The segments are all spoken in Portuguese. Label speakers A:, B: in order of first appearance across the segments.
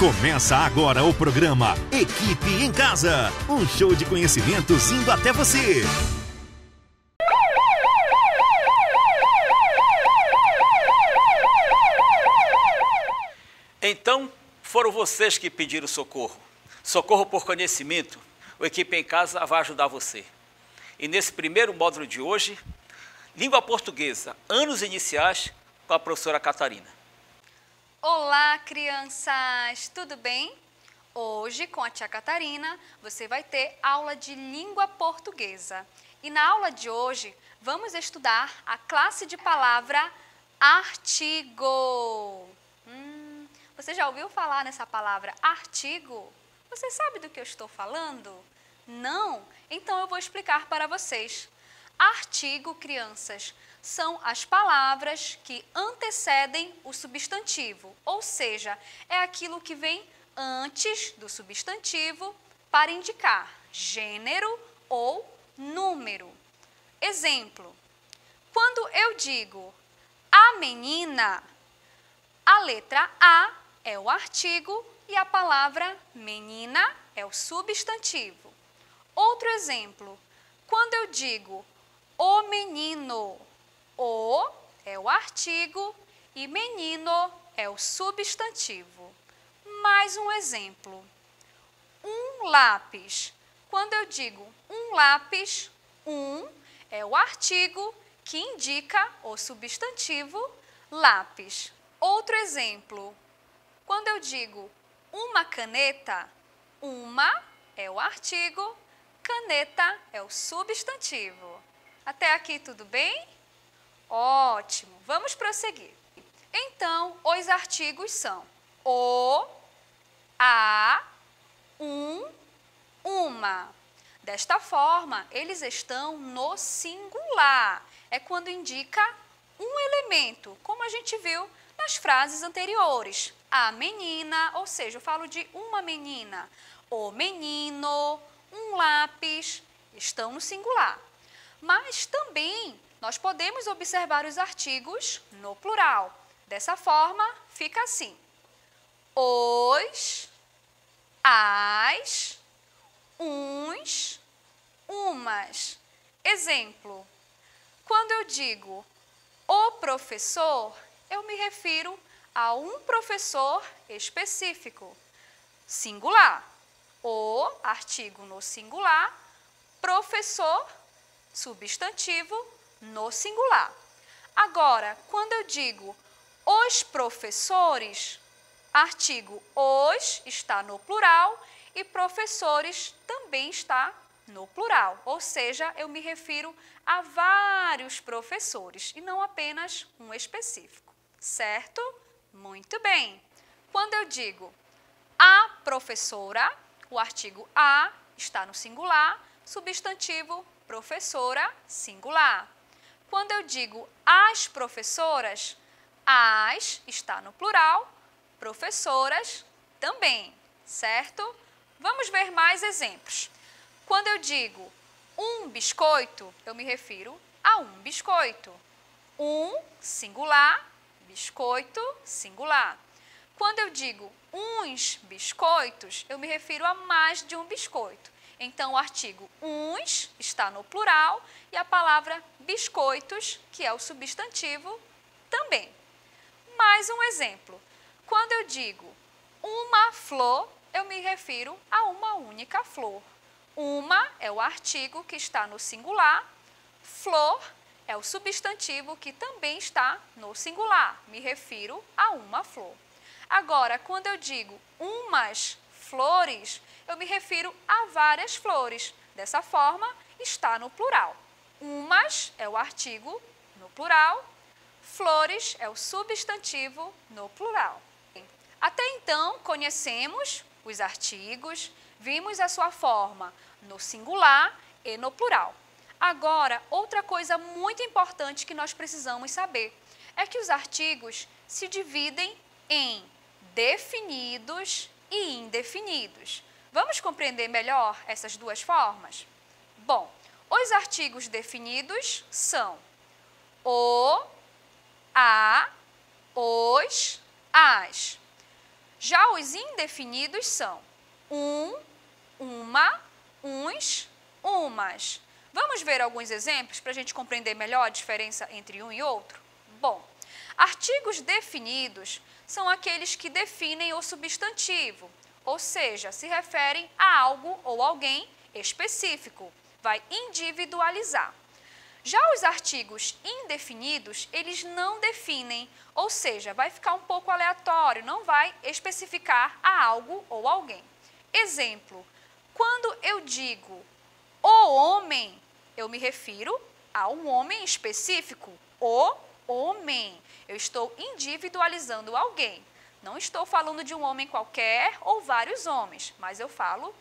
A: Começa agora o programa Equipe em Casa, um show de conhecimentos indo até você.
B: Então, foram vocês que pediram socorro. Socorro por conhecimento. O Equipe em Casa vai ajudar você. E nesse primeiro módulo de hoje, língua portuguesa, anos iniciais, com a professora Catarina.
C: Olá, crianças! Tudo bem? Hoje, com a tia Catarina, você vai ter aula de língua portuguesa. E na aula de hoje, vamos estudar a classe de palavra artigo. Você já ouviu falar nessa palavra artigo? Você sabe do que eu estou falando? Não? Então eu vou explicar para vocês. Artigo, crianças, são as palavras que antecedem o substantivo, ou seja, é aquilo que vem antes do substantivo para indicar gênero ou número. Exemplo, quando eu digo a menina, a letra A é o artigo e a palavra menina é o substantivo. Outro exemplo, quando eu digo o menino, o é o artigo e menino é o substantivo. Mais um exemplo, um lápis. Quando eu digo um lápis, um é o artigo que indica o substantivo lápis. Outro exemplo, quando eu digo uma caneta, uma é o artigo, caneta é o substantivo. Até aqui tudo bem? Ótimo, vamos prosseguir. Então, os artigos são o, a, uma. Desta forma, eles estão no singular. É quando indica um elemento, como a gente viu nas frases anteriores. A menina, ou seja, eu falo de uma menina. O menino, um lápis, estão no singular. Mas também nós podemos observar os artigos no plural. Dessa forma, fica assim. Os, as, uns, umas. Exemplo, quando eu digo o professor, eu me refiro a um professor específico. Singular. O, artigo no singular, professor, substantivo no singular. Agora, quando eu digo os professores, artigo os está no plural e professores também está no plural. Ou seja, eu me refiro a vários professores e não apenas um específico. Certo? Muito bem. Quando eu digo a professora, o artigo a está no singular, substantivo professora, singular. Quando eu digo as professoras, as está no plural, professoras também, certo? Vamos ver mais exemplos. Quando eu digo um biscoito, eu me refiro a um biscoito. Um, singular, biscoito, singular. Quando eu digo uns biscoitos, eu me refiro a mais de um biscoito. Então, o artigo uns está no plural e a palavra biscoitos, que é o substantivo, também. Mais um exemplo. Quando eu digo uma flor, eu me refiro a uma única flor. Uma é o artigo que está no singular, flor é o substantivo que também está no singular. Me refiro a uma flor. Agora, quando eu digo umas flores, eu me refiro a várias flores. Dessa forma, está no plural. Umas é o artigo no plural, flores é o substantivo no plural. Até então, conhecemos os artigos, vimos a sua forma no singular e no plural. Agora, outra coisa muito importante que nós precisamos saber é que os artigos se dividem em definidos e indefinidos. Vamos compreender melhor essas duas formas? Bom, os artigos definidos são o, a, os, as. Já os indefinidos são uma, uns, umas. Vamos ver alguns exemplos para a gente compreender melhor a diferença entre um e outro? Bom, artigos definidos são aqueles que definem o substantivo, ou seja, se referem a algo ou alguém específico, vai individualizar. Já os artigos indefinidos, eles não definem, ou seja, vai ficar um pouco aleatório, não vai especificar a algo ou alguém. Exemplo, quando eu digo o homem, eu me refiro a um homem específico, o homem. Eu estou individualizando alguém. Não estou falando de um homem qualquer ou vários homens, mas eu falo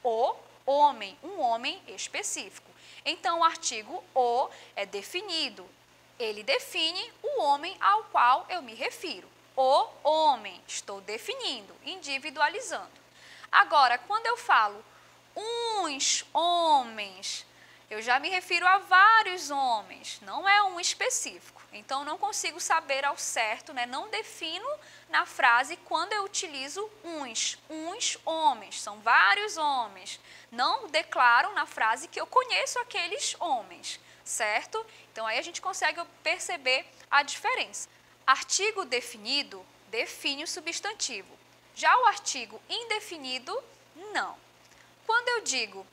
C: o homem, um homem específico. Então, o artigo o é definido. Ele define o homem ao qual eu me refiro. O homem, estou definindo, individualizando. Agora, quando eu falo uns homens, eu já me refiro a vários homens, não é um específico. Então, não consigo saber ao certo, né? Não defino na frase quando eu utilizo uns homens, são vários homens. Não declaro na frase que eu conheço aqueles homens, certo? Então, aí a gente consegue perceber a diferença. Artigo definido define o substantivo. Já o artigo indefinido, não. Quando eu digo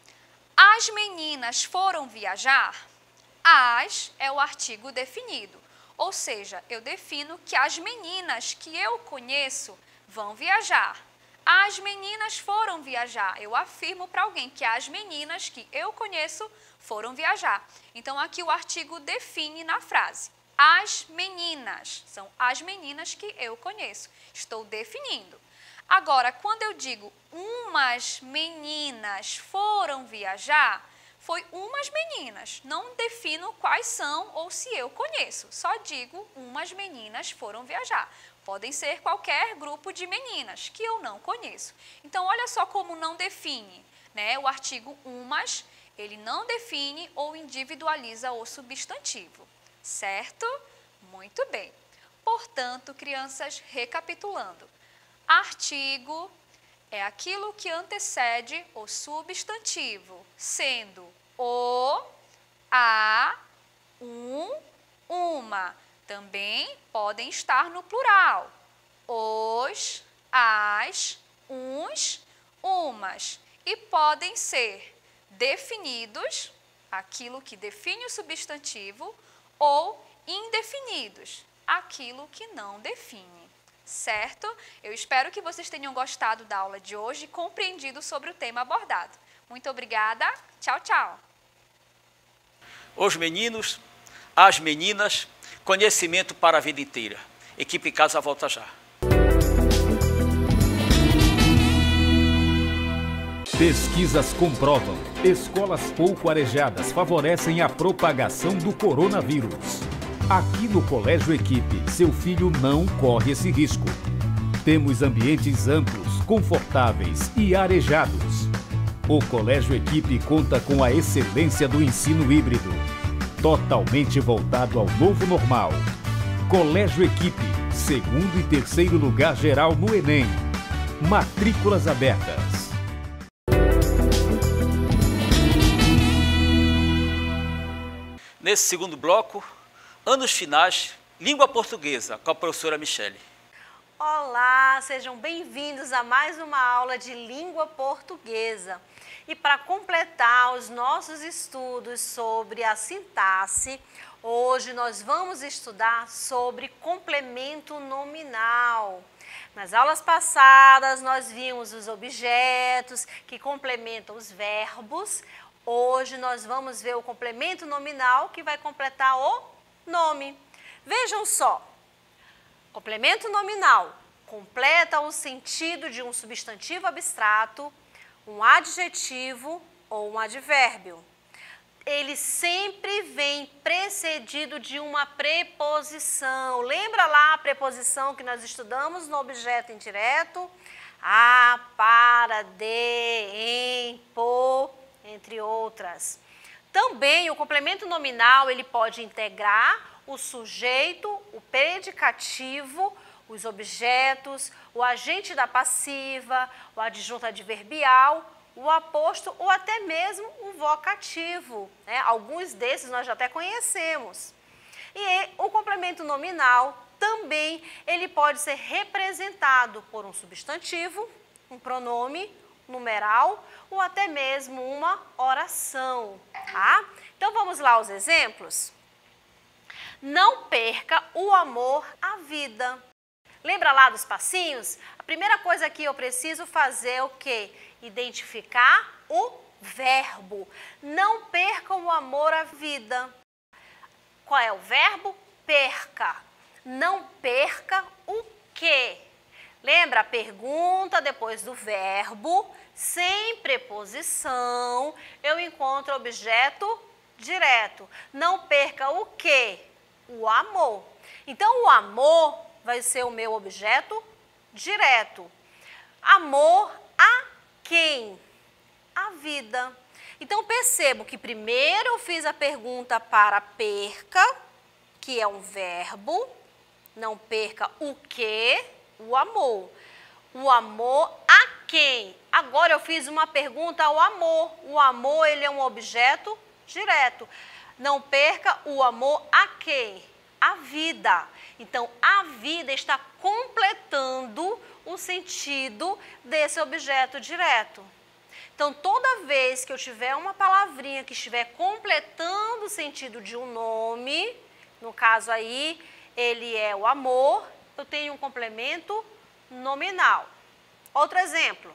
C: as meninas foram viajar, as é o artigo definido. Ou seja, eu defino que as meninas que eu conheço vão viajar. As meninas foram viajar. Eu afirmo para alguém que as meninas que eu conheço foram viajar. Então, aqui o artigo define na frase. As meninas são as meninas que eu conheço. Estou definindo. Agora, quando eu digo umas meninas foram viajar, foi umas meninas. Não defino quais são ou se eu conheço. Só digo umas meninas foram viajar. Podem ser qualquer grupo de meninas que eu não conheço. Então, olha só como não define, né? O artigo umas, ele não define ou individualiza o substantivo, certo? Muito bem. Portanto, crianças, recapitulando. Artigo é aquilo que antecede o substantivo, sendo o, a, uma. Também podem estar no plural. Os, as, uns, umas. E podem ser definidos, aquilo que define o substantivo, ou indefinidos, aquilo que não define. Certo? Eu espero que vocês tenham gostado da aula de hoje e compreendido sobre o tema abordado. Muito obrigada. Tchau, tchau.
B: Os meninos, as meninas, conhecimento para a vida inteira. Equipe Casa volta já.
D: Pesquisas comprovam: escolas pouco arejadas favorecem a propagação do coronavírus. Aqui no Colégio Equipe, seu filho não corre esse risco. Temos ambientes amplos, confortáveis e arejados. O Colégio Equipe conta com a excelência do ensino híbrido, totalmente voltado ao novo normal. Colégio Equipe, 2º e 3º lugar geral no Enem. Matrículas abertas.
B: Nesse segundo bloco, anos finais, língua portuguesa, com a professora Michele.
E: Olá, sejam bem-vindos a mais uma aula de língua portuguesa. E para completar os nossos estudos sobre a sintaxe, hoje nós vamos estudar sobre complemento nominal. Nas aulas passadas, nós vimos os objetos que complementam os verbos. Hoje nós vamos ver o complemento nominal que vai completar o nome. Vejam só, complemento nominal completa o sentido de um substantivo abstrato, um adjetivo ou um advérbio. Ele sempre vem precedido de uma preposição. Lembra lá a preposição que nós estudamos no objeto indireto? A, para, de, em, por, entre outras. Também o complemento nominal ele pode integrar o sujeito, o predicativo, os objetos, o agente da passiva, o adjunto adverbial, o aposto ou até mesmo o vocativo, né? Alguns desses nós já até conhecemos. E o complemento nominal também ele pode ser representado por um substantivo, um pronome, numeral ou até mesmo uma oração, tá? Então vamos lá aos exemplos. Não perca o amor à vida. Lembra lá dos passinhos? A primeira coisa que eu preciso fazer é o quê? Identificar o verbo. Não perca o amor à vida. Qual é o verbo? Perca. Não perca o quê? Lembra a pergunta depois do verbo, sem preposição, eu encontro objeto direto. Não perca o quê? O amor. Então, o amor vai ser o meu objeto direto. Amor a quem? A vida. Então, percebo que primeiro eu fiz a pergunta para perca, que é um verbo. Não perca o quê? O amor. O amor a quem? Agora eu fiz uma pergunta ao amor. O amor, ele é um objeto direto. Não perca o amor a quem? A vida. Então, a vida está completando o sentido desse objeto direto. Então, toda vez que eu tiver uma palavrinha que estiver completando o sentido de um nome, no caso aí, ele é o amor, eu tenho um complemento nominal. Outro exemplo,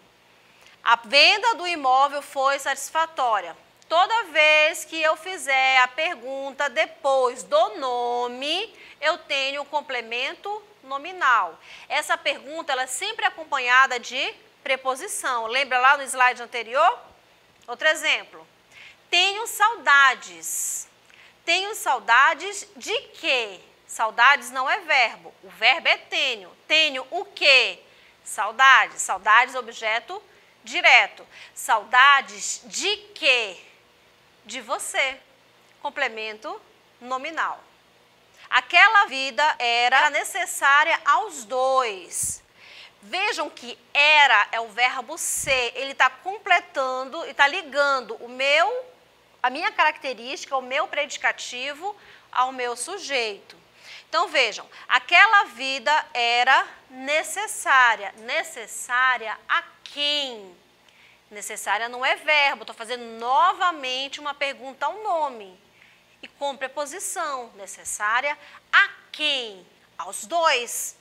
E: a venda do imóvel foi satisfatória. Toda vez que eu fizer a pergunta depois do nome, eu tenho o complemento nominal. Essa pergunta ela é sempre acompanhada de preposição. Lembra lá no slide anterior? Outro exemplo. Tenho saudades. Tenho saudades de quê? Saudades não é verbo. O verbo é tenho. Tenho o quê? Saudades. Saudades, objeto direto. Saudades de quê? De você. Complemento nominal. Aquela vida era necessária aos dois. Vejam que era é o verbo ser, ele está completando e está ligando a minha característica, o meu predicativo ao meu sujeito. Então vejam, aquela vida era necessária. Necessária a quem? Necessária não é verbo, estou fazendo novamente uma pergunta ao nome. E com preposição, necessária a quem? Aos dois.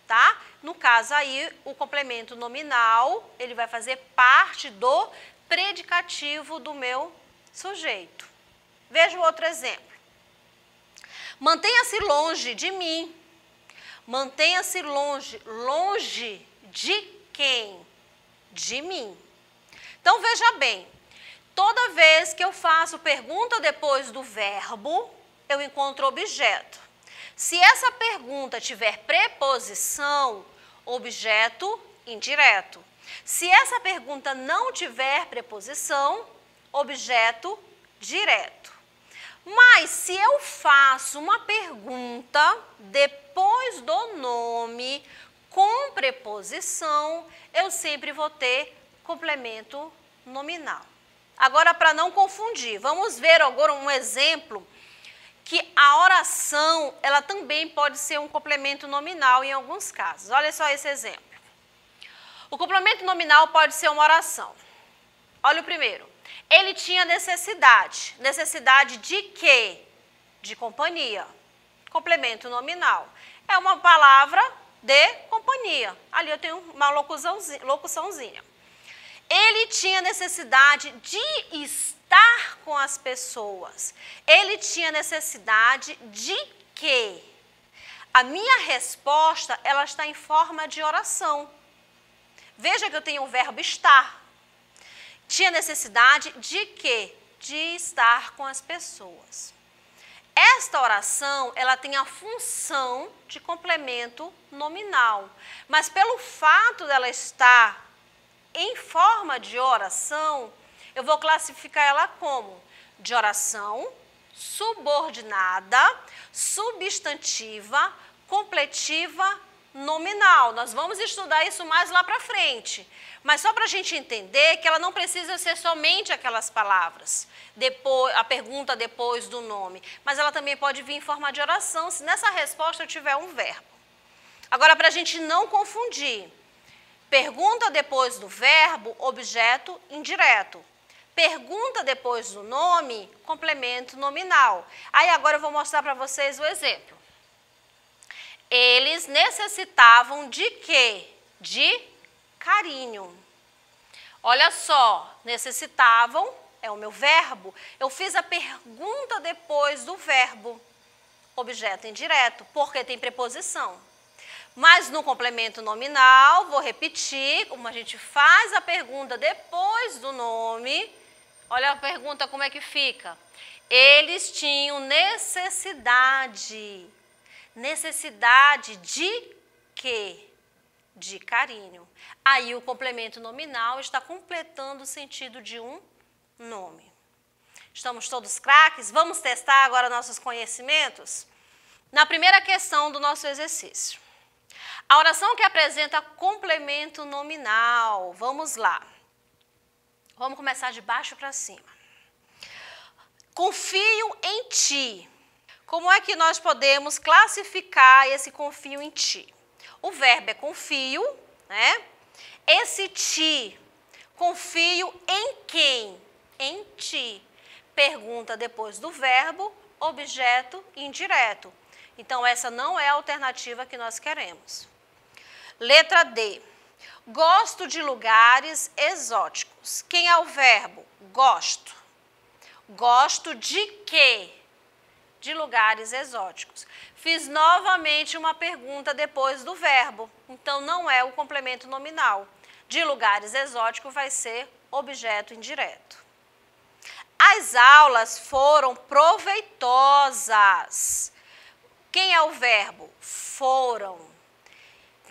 E: Tá? No caso aí, o complemento nominal, ele vai fazer parte do predicativo do meu sujeito. Veja o outro exemplo. Mantenha-se longe de mim. Mantenha-se longe. Longe de quem? De mim. Então, veja bem. Toda vez que eu faço pergunta depois do verbo, eu encontro objeto. Se essa pergunta tiver preposição, objeto indireto. Se essa pergunta não tiver preposição, objeto direto. Mas se eu faço uma pergunta depois do nome com preposição, eu sempre vou ter complemento nominal. Agora, para não confundir, vamos ver agora um exemplo que a oração, ela também pode ser um complemento nominal em alguns casos. Olha só esse exemplo. O complemento nominal pode ser uma oração. Olha o primeiro. Ele tinha necessidade. Necessidade de quê? De companhia. Complemento nominal. É uma palavra de companhia. Ali eu tenho uma locuçãozinha. Ele tinha necessidade de estar com as pessoas. Ele tinha necessidade de quê? A minha resposta, ela está em forma de oração. Veja que eu tenho o verbo estar. Tinha necessidade de quê? De estar com as pessoas. Esta oração, ela tem a função de complemento nominal. Mas pelo fato dela estar em forma de oração, eu vou classificar ela como de oração, subordinada, substantiva, completiva nominal. Nós vamos estudar isso mais lá para frente. Mas só para a gente entender que ela não precisa ser somente aquelas palavras, depois, a pergunta depois do nome, mas ela também pode vir em forma de oração, se nessa resposta eu tiver um verbo. Agora, para a gente não confundir, pergunta depois do verbo, objeto indireto. Pergunta depois do nome, complemento nominal. Aí agora eu vou mostrar para vocês o exemplo. Eles necessitavam de quê? De carinho. Olha só, necessitavam, é o meu verbo. Eu fiz a pergunta depois do verbo, objeto indireto, porque tem preposição. Mas no complemento nominal, vou repetir, como a gente faz a pergunta depois do nome, olha a pergunta como é que fica. Eles tinham necessidade. Necessidade de quê? De carinho. Aí o complemento nominal está completando o sentido de um nome. Estamos todos craques? Vamos testar agora nossos conhecimentos? Na primeira questão do nosso exercício. A oração que apresenta complemento nominal. Vamos lá. Vamos começar de baixo para cima. Confio em ti. Como é que nós podemos classificar esse confio em ti? O verbo é confio, né? Esse ti, confio em quem? Em ti. Pergunta depois do verbo, objeto indireto. Então, essa não é a alternativa que nós queremos. Letra D. Gosto de lugares exóticos. Quem é o verbo? Gosto. Gosto de quê? De lugares exóticos. Fiz novamente uma pergunta depois do verbo, então não é o complemento nominal. De lugares exóticos vai ser objeto indireto. As aulas foram proveitosas. Quem é o verbo? Foram. O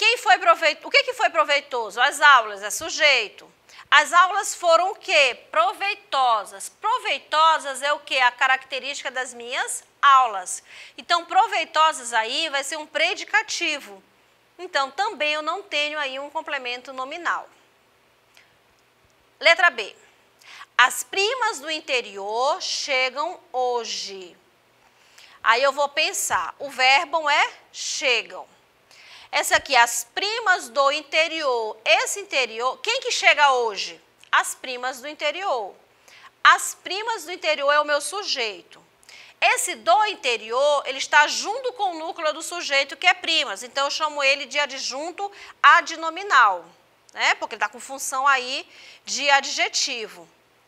E: que foi proveitoso? As aulas, é sujeito. As aulas foram o quê? Proveitosas. Proveitosas é o quê? A característica das minhas aulas. Então, proveitosas aí vai ser um predicativo. Então, também eu não tenho aí um complemento nominal. Letra B. As primas do interior chegam hoje. Aí eu vou pensar, o verbo é chegam. Essa aqui, as primas do interior. Esse interior, quem que chega hoje? As primas do interior. As primas do interior é o meu sujeito. Esse do interior, ele está junto com o núcleo do sujeito, que é primas. Então, eu chamo ele de adjunto adnominal, né? Porque ele está com função aí de adjetivo.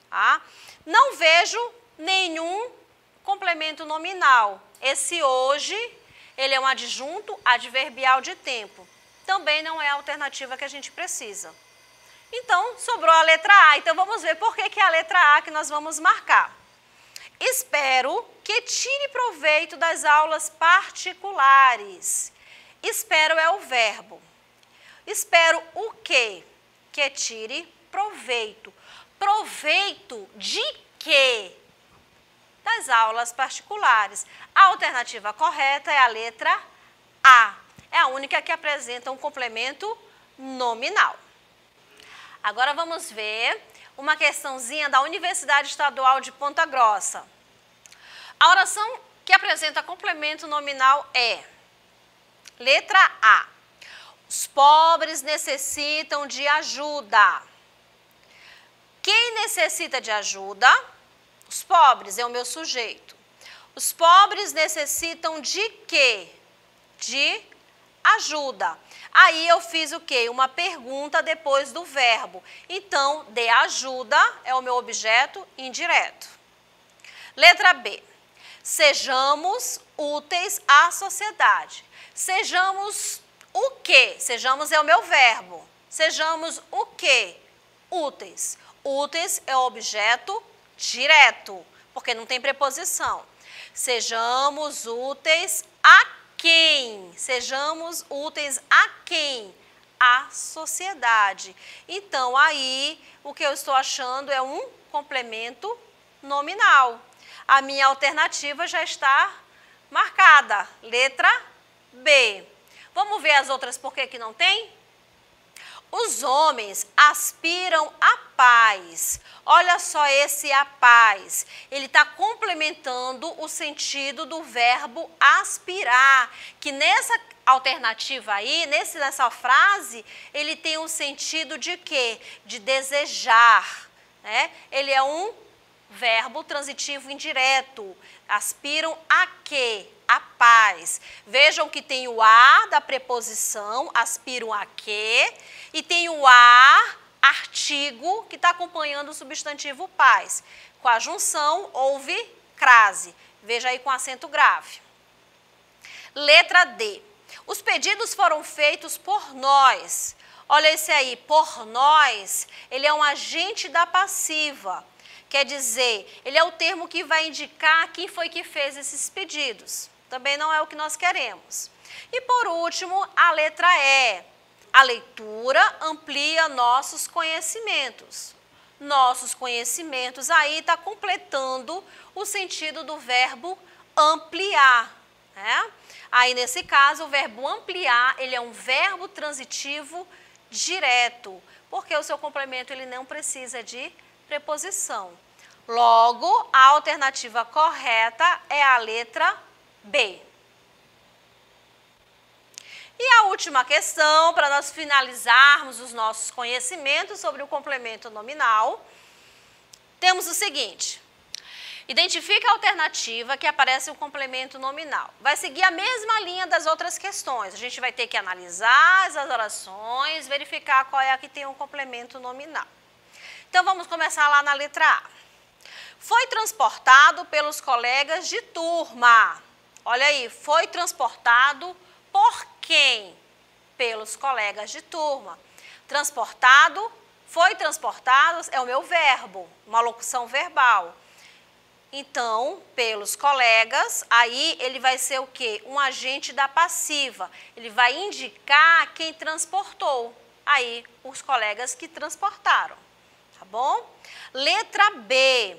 E: Tá? Não vejo nenhum complemento nominal. Esse hoje, ele é um adjunto adverbial de tempo. Também não é a alternativa que a gente precisa. Então, sobrou a letra A. Então, vamos ver por que é a letra A que nós vamos marcar. Espero que tire proveito das aulas particulares. Espero é o verbo. Espero o quê? Que tire proveito. Proveito de quê? Das aulas particulares. A alternativa correta é a letra A. É a única que apresenta um complemento nominal. Agora vamos ver uma questãozinha da Universidade Estadual de Ponta Grossa. A oração que apresenta complemento nominal é letra A. Os pobres necessitam de ajuda. Quem necessita de ajuda? Os pobres é o meu sujeito. Os pobres necessitam de quê? De ajuda. Aí eu fiz o quê? Uma pergunta depois do verbo. Então, de ajuda é o meu objeto indireto. Letra B. Sejamos úteis à sociedade. Sejamos o quê? Sejamos é o meu verbo. Sejamos o quê? Úteis. Úteis é o objeto direto, porque não tem preposição. Sejamos úteis a quem? Sejamos úteis a quem? À sociedade. Então, aí, o que eu estou achando é um complemento nominal. A minha alternativa já está marcada, letra B. Vamos ver as outras por que não tem? Os homens aspiram a paz. Olha só esse a paz. Ele está complementando o sentido do verbo aspirar, que nessa alternativa aí, nessa frase, ele tem um sentido de quê? De desejar, né? Ele é um verbo transitivo indireto. Aspiram a quê? A paz. Vejam que tem o a da preposição, aspiram a quê? E tem o a, artigo, que está acompanhando o substantivo paz. Com a junção, houve crase. Veja aí com acento grave. Letra D. Os pedidos foram feitos por nós. Olha esse aí, por nós, ele é um agente da passiva. Quer dizer, ele é o termo que vai indicar quem foi que fez esses pedidos. Também não é o que nós queremos. E por último, a letra E. A leitura amplia nossos conhecimentos. Nossos conhecimentos aí está completando o sentido do verbo ampliar, né? Aí nesse caso, o verbo ampliar, ele é um verbo transitivo direto, porque o seu complemento ele não precisa de preposição. Logo, a alternativa correta é a letra B. E a última questão, para nós finalizarmos os nossos conhecimentos sobre o complemento nominal, temos o seguinte: identifique a alternativa que aparece o complemento nominal. Vai seguir a mesma linha das outras questões. A gente vai ter que analisar as orações, verificar qual é a que tem um complemento nominal. Então, vamos começar lá na letra A. Foi transportado pelos colegas de turma. Olha aí, foi transportado por quem? Pelos colegas de turma. Transportado, foi transportado, é o meu verbo, uma locução verbal. Então, pelos colegas, aí ele vai ser o quê? Um agente da passiva. Ele vai indicar quem transportou. Aí, os colegas que transportaram. Tá bom? Letra B.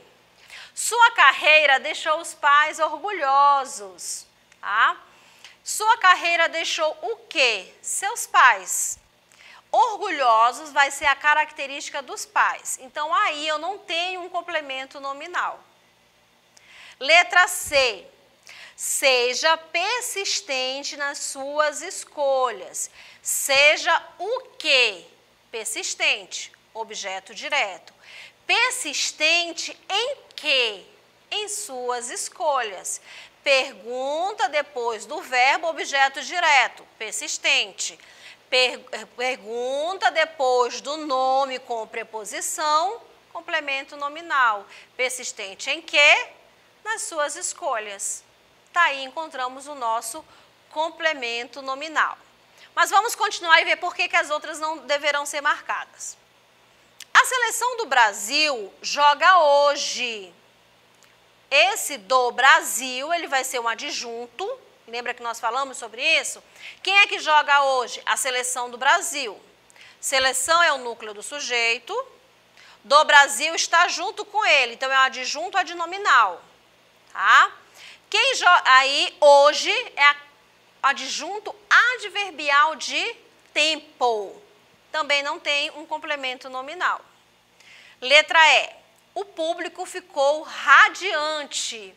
E: Sua carreira deixou os pais orgulhosos. Tá? Sua carreira deixou o quê? Seus pais. Orgulhosos vai ser a característica dos pais. Então, aí eu não tenho um complemento nominal. Letra C. Seja persistente nas suas escolhas. Seja o quê? Persistente, objeto direto. Persistente em quê? Em suas escolhas. Pergunta depois do verbo, objeto direto, persistente. Pergunta depois do nome com preposição, complemento nominal. Persistente em quê? Nas suas escolhas. Tá aí, encontramos o nosso complemento nominal. Mas vamos continuar e ver por que as outras não deverão ser marcadas. A seleção do Brasil joga hoje. Esse do Brasil, ele vai ser um adjunto. Lembra que nós falamos sobre isso? Quem é que joga hoje? A seleção do Brasil. Seleção é o núcleo do sujeito. Do Brasil está junto com ele. Então, é um adjunto adnominal. Tá? Quem joga aí, hoje, é adjunto adverbial de tempo. Também não tem um complemento nominal. Letra E. O público ficou radiante.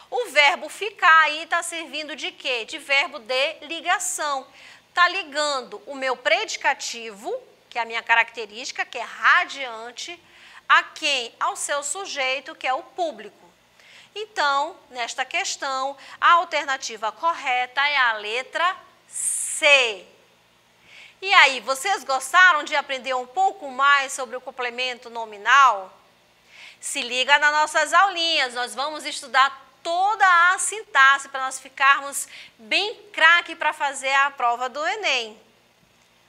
E: O verbo ficar aí está servindo de quê? De verbo de ligação. Está ligando o meu predicativo, que é a minha característica, que é radiante, a quem? Ao seu sujeito, que é o público. Então, nesta questão, a alternativa correta é a letra C. E aí, vocês gostaram de aprender um pouco mais sobre o complemento nominal? Se liga nas nossas aulinhas, nós vamos estudar toda a sintaxe para nós ficarmos bem craque para fazer a prova do Enem.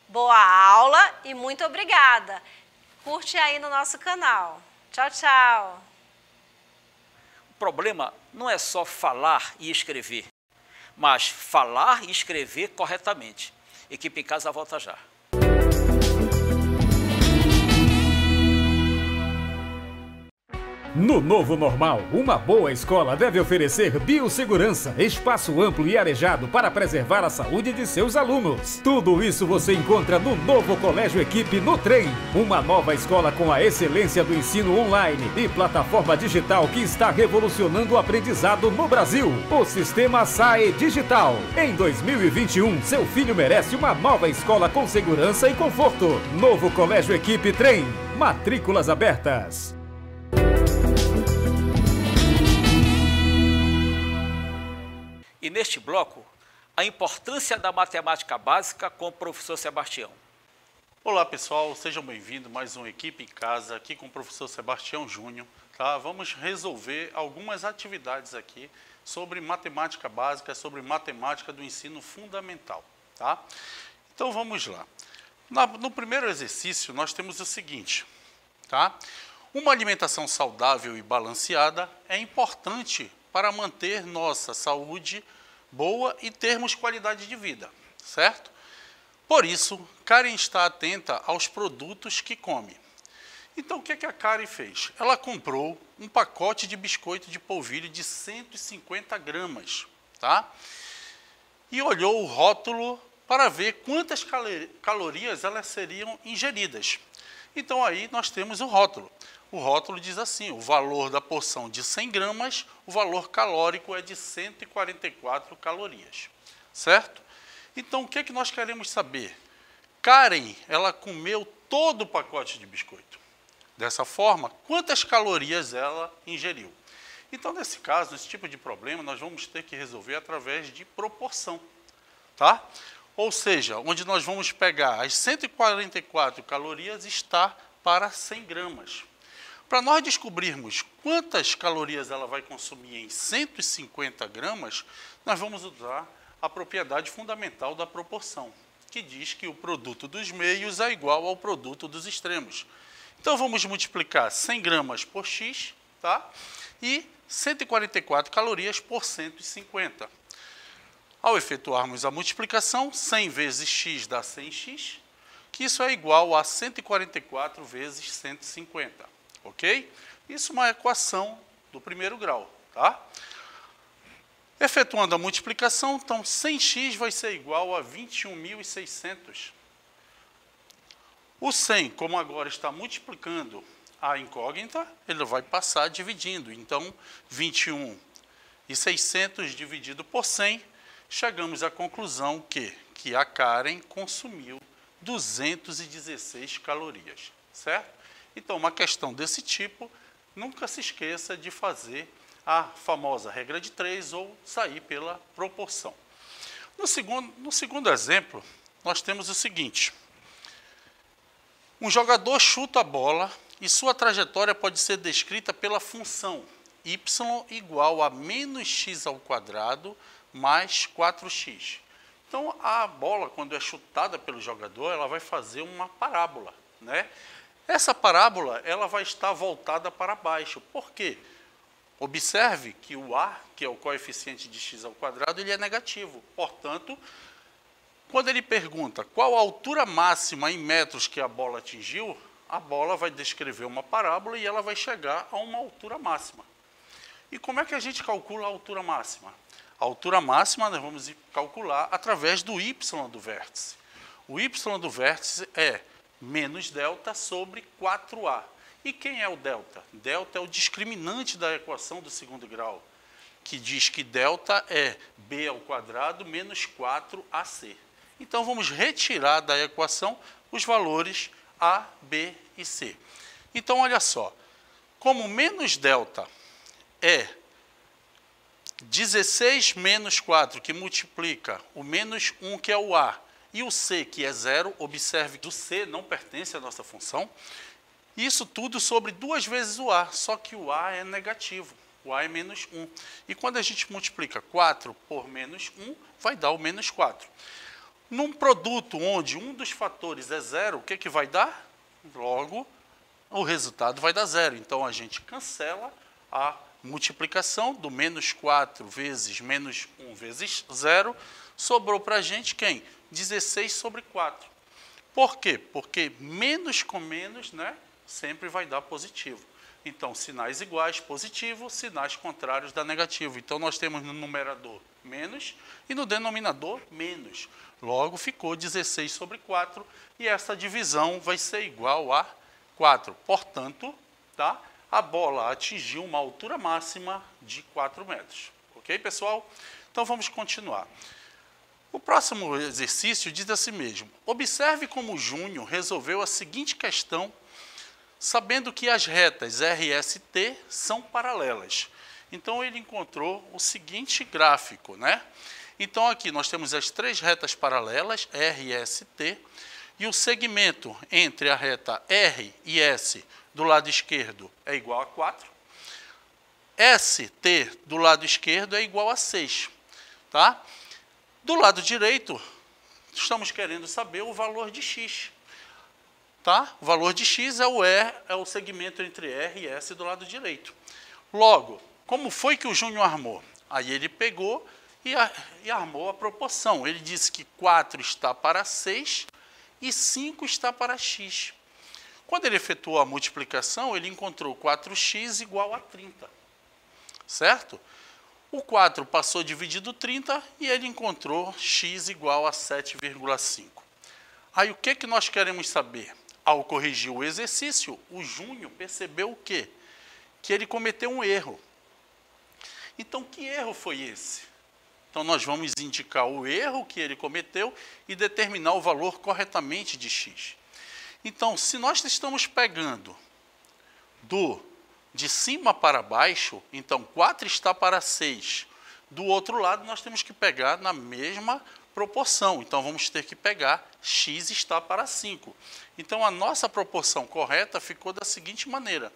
E: Boa aula e muito obrigada. Curte aí no nosso canal. Tchau, tchau.
B: O problema não é só falar e escrever, mas falar e escrever corretamente. Equipe em Casa volta já.
D: No novo normal, uma boa escola deve oferecer biossegurança, espaço amplo e arejado para preservar a saúde de seus alunos. Tudo isso você encontra no novo Colégio Equipe no Trem. Uma nova escola com a excelência do ensino online e plataforma digital que está revolucionando o aprendizado no Brasil. O sistema SAE Digital. Em 2021, seu filho merece uma nova escola com segurança e conforto. Novo Colégio Equipe Trem. Matrículas abertas.
B: E neste bloco, a importância da matemática básica com o professor Sebastião.
F: Olá pessoal, sejam bem-vindos a mais uma Equipe em Casa, aqui com o professor Sebastião Júnior. Tá? Vamos resolver algumas atividades aqui sobre matemática básica, sobre matemática do ensino fundamental. Tá? Então vamos lá. No primeiro exercício nós temos o seguinte, tá? Uma alimentação saudável e balanceada é importante para manter nossa saúde boa e termos qualidade de vida, certo? Por isso, Karen está atenta aos produtos que come. Então, o que a Karen fez? Ela comprou um pacote de biscoito de polvilho de 150 gramas, tá? E olhou o rótulo para ver quantas calorias elas seriam ingeridas. Então, aí nós temos o rótulo. O rótulo diz assim, o valor da porção de 100 gramas, o valor calórico é de 144 calorias, certo? Então, o que é que nós queremos saber? Karen, ela comeu todo o pacote de biscoito. Dessa forma, quantas calorias ela ingeriu? Então, nesse caso, nesse tipo de problema, nós vamos ter que resolver através de proporção, tá? Ou seja, onde nós vamos pegar as 144 calorias está para 100 gramas. Para nós descobrirmos quantas calorias ela vai consumir em 150 gramas, nós vamos usar a propriedade fundamental da proporção, que diz que o produto dos meios é igual ao produto dos extremos. Então, vamos multiplicar 100 gramas por x, tá? E 144 calorias por 150. Ao efetuarmos a multiplicação, 100 vezes x dá 100x, que isso é igual a 144 vezes 150. Ok? Isso é uma equação do primeiro grau, tá? Efetuando a multiplicação, então 100x vai ser igual a 21.600. O 100, como agora está multiplicando a incógnita, ele vai passar dividindo. Então, 21.600 dividido por 100, chegamos à conclusão que a Karen consumiu 216 calorias, certo? Então, uma questão desse tipo, nunca se esqueça de fazer a famosa regra de 3 ou sair pela proporção. No segundo exemplo, nós temos o seguinte. Um jogador chuta a bola e sua trajetória pode ser descrita pela função y igual a menos x ao quadrado mais 4x. Então, a bola, quando é chutada pelo jogador, ela vai fazer uma parábola, né? Essa parábola ela vai estar voltada para baixo. Por quê? Observe que o a, que é o coeficiente de x ao quadrado, ele é negativo. Portanto, quando ele pergunta qual a altura máxima em metros que a bola atingiu, a bola vai descrever uma parábola e ela vai chegar a uma altura máxima. E como é que a gente calcula a altura máxima? A altura máxima nós vamos calcular através do y do vértice. O y do vértice é menos delta sobre 4a. E quem é o delta? Delta é o discriminante da equação do segundo grau, que diz que delta é b ao quadrado menos 4ac. Então, vamos retirar da equação os valores a, b e c. Então, olha só, como menos delta é 16 menos 4, que multiplica o menos 1, que é o a, e o c, que é 0, observe que o c não pertence à nossa função. Isso tudo sobre 2 vezes o a, só que o a é negativo, o a é menos 1. E quando a gente multiplica 4 por menos 1, vai dar o menos 4. Num produto onde um dos fatores é 0, o que vai dar? Logo, o resultado vai dar 0. Então, a gente cancela a multiplicação do menos 4 vezes menos 1 vezes 0. Sobrou para a gente quem? 16 sobre 4. Por quê? Porque menos com menos, né, sempre vai dar positivo. Então, sinais iguais, positivo, sinais contrários dá negativo. Então, nós temos no numerador menos e no denominador menos. Logo, ficou 16 sobre 4 e essa divisão vai ser igual a 4. Portanto, tá? A bola atingiu uma altura máxima de 4 metros. Ok, pessoal? Então, vamos continuar. O próximo exercício diz assim mesmo: observe como o Júnior resolveu a seguinte questão, sabendo que as retas RST são paralelas. Então, ele encontrou o seguinte gráfico, né? Então, aqui nós temos as três retas paralelas, R e ST, e o segmento entre a reta R e S do lado esquerdo é igual a 4. ST do lado esquerdo é igual a 6, tá? Do lado direito, estamos querendo saber o valor de x. Tá? O valor de x é o segmento entre R e S do lado direito. Logo, como foi que o Júnior armou? Aí ele pegou e armou a proporção. Ele disse que 4 está para 6 e 5 está para x. Quando ele efetuou a multiplicação, ele encontrou 4x igual a 30. Certo? O 4 passou dividido 30 e ele encontrou x igual a 7,5. Aí o que nós queremos saber? Ao corrigir o exercício, o Júnior percebeu o quê? Que ele cometeu um erro. Então, que erro foi esse? Então, nós vamos indicar o erro que ele cometeu e determinar o valor corretamente de x. Então, se nós estamos pegando de cima para baixo, então 4 está para 6. Do outro lado, nós temos que pegar na mesma proporção. Então, vamos ter que pegar x está para 5. Então, a nossa proporção correta ficou da seguinte maneira.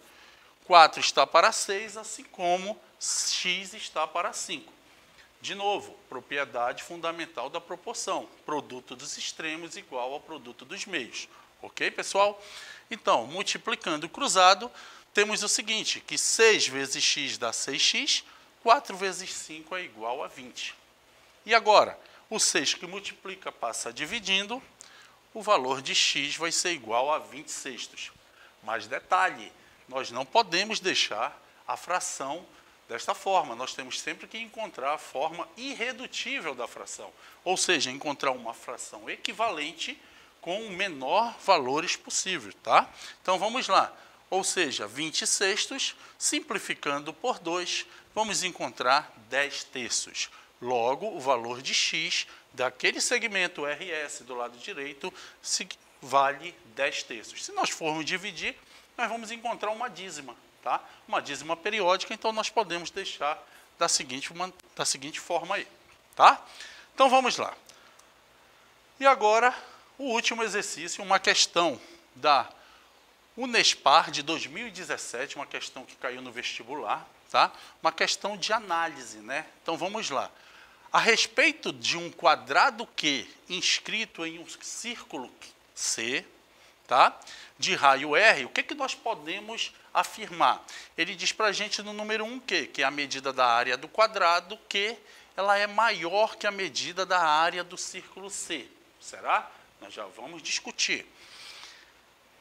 F: 4 está para 6, assim como x está para 5. De novo, propriedade fundamental da proporção. Produto dos extremos igual ao produto dos meios. Ok, pessoal? Então, multiplicando cruzado, temos o seguinte, que 6 vezes x dá 6x, 4 vezes 5 é igual a 20. E agora, o 6 que multiplica passa dividindo, o valor de x vai ser igual a 20 sextos. Mas detalhe, nós não podemos deixar a fração desta forma. Nós temos sempre que encontrar a forma irredutível da fração. Ou seja, encontrar uma fração equivalente com o menor valores possível, tá? Então, vamos lá. Ou seja, 20 sextos, simplificando por 2, vamos encontrar 10 terços. Logo, o valor de x daquele segmento RS do lado direito vale 10 terços. Se nós formos dividir, nós vamos encontrar uma dízima, tá? Uma dízima periódica, então nós podemos deixar da seguinte forma aí, tá? Então vamos lá. E agora, o último exercício, uma questão da Unespar de 2017, uma questão que caiu no vestibular, tá? Uma questão de análise, né? Então vamos lá. A respeito de um quadrado Q inscrito em um círculo C, tá? De raio R, o que nós podemos afirmar? Ele diz para a gente no número 1 que é a medida da área do quadrado Q, ela é maior que a medida da área do círculo C. Será? Nós já vamos discutir.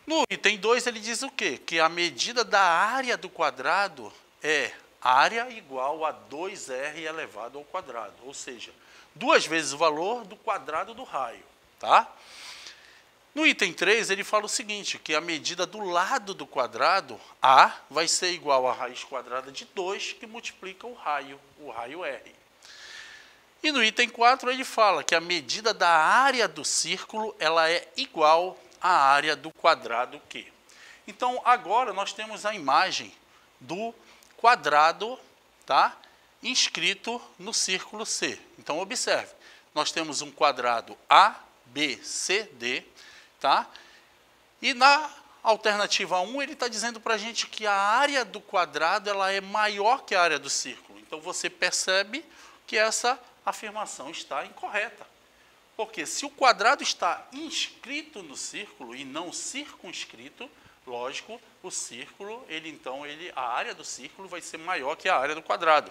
F: No item 2, ele diz o quê? Que a medida da área do quadrado é área igual a 2R elevado ao quadrado, ou seja, 2 vezes o valor do quadrado do raio, tá? No item 3, ele fala o seguinte, que a medida do lado do quadrado, A, vai ser igual a raiz quadrada de 2, que multiplica o raio R. E no item 4, ele fala que a medida da área do círculo, ela é igual à área do quadrado Q. Então, agora nós temos a imagem do quadrado, tá? Inscrito no círculo C. Então, observe, nós temos um quadrado A, B, C, D, tá? E na alternativa 1, ele está dizendo para a gente que a área do quadrado ela é maior que a área do círculo. Então, você percebe que essa afirmação está incorreta. Porque se o quadrado está inscrito no círculo e não circunscrito, lógico, o círculo, a área do círculo vai ser maior que a área do quadrado.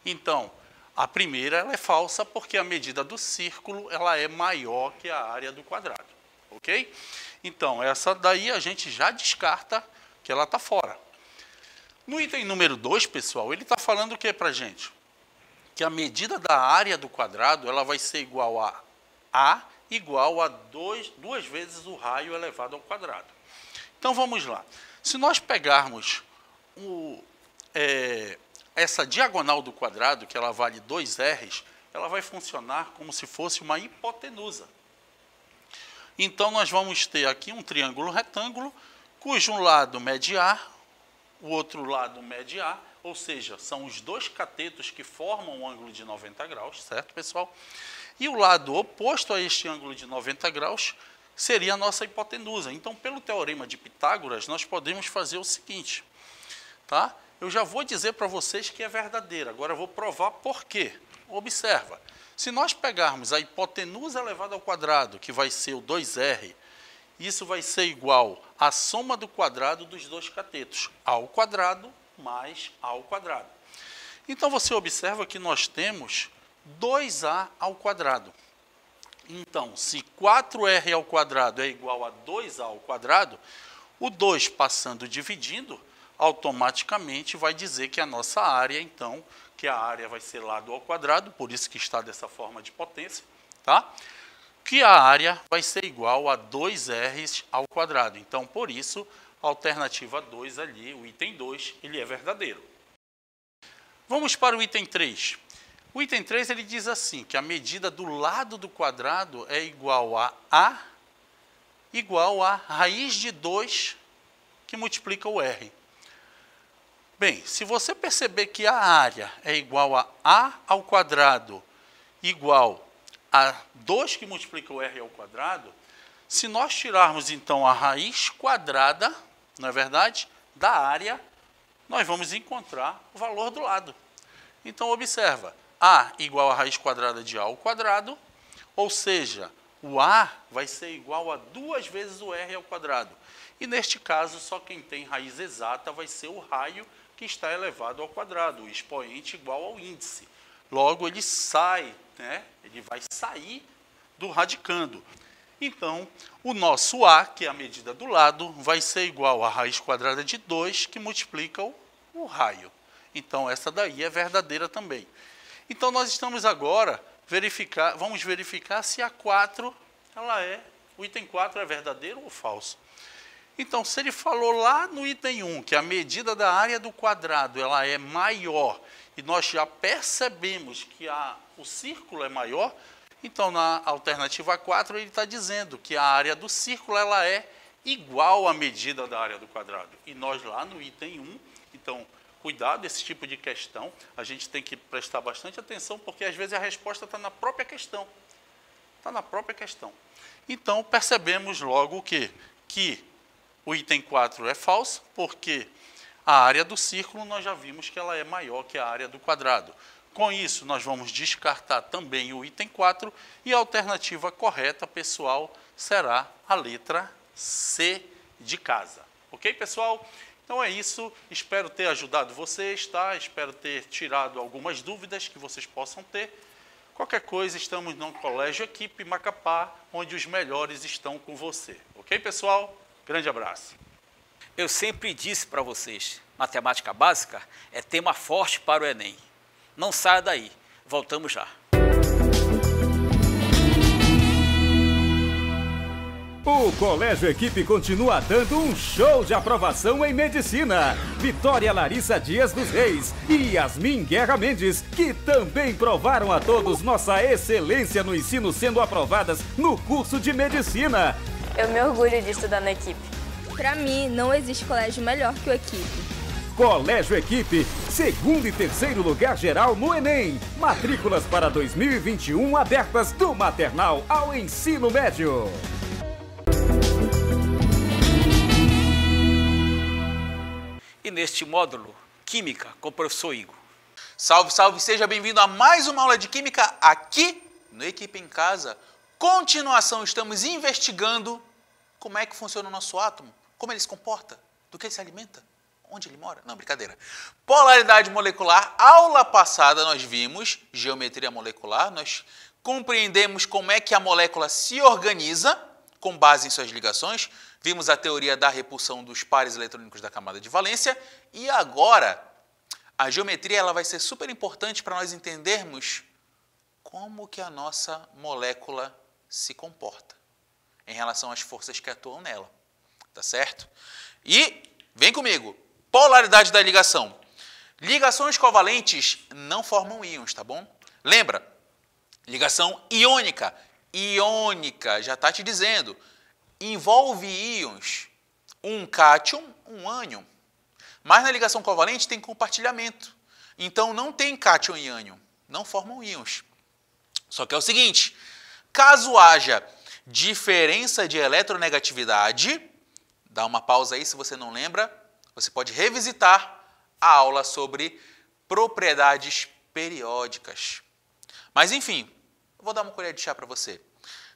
F: Então, a primeira ela é falsa porque a medida do círculo ela é maior que a área do quadrado. Ok? Então, essa daí a gente já descarta que ela está fora. No item número 2, pessoal, ele está falando o que para a gente? Que a medida da área do quadrado ela vai ser igual a igual a 2 vezes o raio elevado ao quadrado. Então, vamos lá. Se nós pegarmos essa diagonal do quadrado, que ela vale 2R, ela vai funcionar como se fosse uma hipotenusa. Então, nós vamos ter aqui um triângulo retângulo, cujo lado mede A, o outro lado mede A, ou seja, são os dois catetos que formam um ângulo de 90 graus, certo, pessoal? E o lado oposto a este ângulo de 90 graus seria a nossa hipotenusa. Então, pelo teorema de Pitágoras, nós podemos fazer o seguinte, tá? Eu já vou dizer para vocês que é verdadeira, agora eu vou provar por quê. Observa, se nós pegarmos a hipotenusa elevada ao quadrado, que vai ser o 2R, isso vai ser igual à soma do quadrado dos dois catetos, A ao quadrado mais A ao quadrado. Então, você observa que nós temos 2A ao quadrado. Então, se 4R ao quadrado é igual a 2A ao quadrado, o 2 passando dividindo, automaticamente vai dizer que a nossa área, então, que a área vai ser lado ao quadrado, por isso que está dessa forma de potência, tá? Que a área vai ser igual a 2R ao quadrado. Então, por isso, a alternativa 2 ali, o item 2, ele é verdadeiro. Vamos para o item 3. O item 3 ele diz assim, que a medida do lado do quadrado é igual a igual a raiz de 2 que multiplica o R. Bem, se você perceber que a área é igual a ao quadrado igual a 2 que multiplica o R ao quadrado, se nós tirarmos então a raiz quadrada, não é verdade, da área, nós vamos encontrar o valor do lado. Então, observa, A igual a raiz quadrada de A ao quadrado, ou seja, o A vai ser igual a 2 vezes o R ao quadrado. E neste caso, só quem tem raiz exata vai ser o raio que está elevado ao quadrado, o expoente igual ao índice. Logo, ele sai, né? Ele vai sair do radicando. Então, o nosso A, que é a medida do lado, vai ser igual a raiz quadrada de 2, que multiplica o raio. Então, essa daí é verdadeira também. Então, nós estamos agora, vamos verificar se a 4, o item 4 é verdadeiro ou falso. Então, se ele falou lá no item 1 que a medida da área do quadrado ela é maior, e nós já percebemos que o círculo é maior, então na alternativa 4 ele está dizendo que a área do círculo ela é igual à medida da área do quadrado. E nós lá no item 1, então, cuidado esse tipo de questão, a gente tem que prestar bastante atenção, porque às vezes a resposta está na própria questão. Está na própria questão. Então, percebemos logo o quê? Que o item 4 é falso, porque a área do círculo nós já vimos que ela é maior que a área do quadrado. Com isso, nós vamos descartar também o item 4 e a alternativa correta, pessoal, será a letra C de casa. Ok, pessoal? Então é isso, espero ter ajudado vocês, tá? Espero ter tirado algumas dúvidas que vocês possam ter. Qualquer coisa, estamos no Colégio Equipe Macapá, onde os melhores estão com você. Ok, pessoal? Grande abraço.
B: Eu sempre disse para vocês, matemática básica é tema forte para o Enem. Não saia daí, voltamos já.
D: O Colégio Equipe continua dando um show de aprovação em medicina. Vitória Larissa Dias dos Reis e Yasmin Guerra Mendes, que também provaram a todos nossa excelência no ensino, sendo aprovadas no curso de medicina.
G: Eu me orgulho de estudar na Equipe.
H: Para mim, não existe colégio melhor que o Equipe.
D: Colégio Equipe, segundo e terceiro lugar geral no Enem. Matrículas para 2021 abertas do maternal ao ensino médio.
B: E neste módulo, Química, com o professor Igor.
I: Salve, salve, seja bem-vindo a mais uma aula de Química aqui no Equipe em Casa. Continuação, estamos investigando como é que funciona o nosso átomo, como ele se comporta, do que ele se alimenta, onde ele mora. Não, brincadeira. Polaridade molecular. Aula passada nós vimos geometria molecular, nós compreendemos como é que a molécula se organiza, com base em suas ligações, vimos a teoria da repulsão dos pares eletrônicos da camada de valência e agora a geometria ela vai ser super importante para nós entendermos como que a nossa molécula se comporta em relação às forças que atuam nela, tá certo? E vem comigo, polaridade da ligação. Ligações covalentes não formam íons, tá bom? Lembra, ligação iônica. Iônica, já está te dizendo, envolve íons, um cátion, um ânion. Mas na ligação covalente tem compartilhamento. Então não tem cátion e ânion, não formam íons. Só que é o seguinte, caso haja diferença de eletronegatividade, dá uma pausa aí se você não lembra, você pode revisitar a aula sobre propriedades periódicas. Mas enfim, eu vou dar uma colher de chá para você.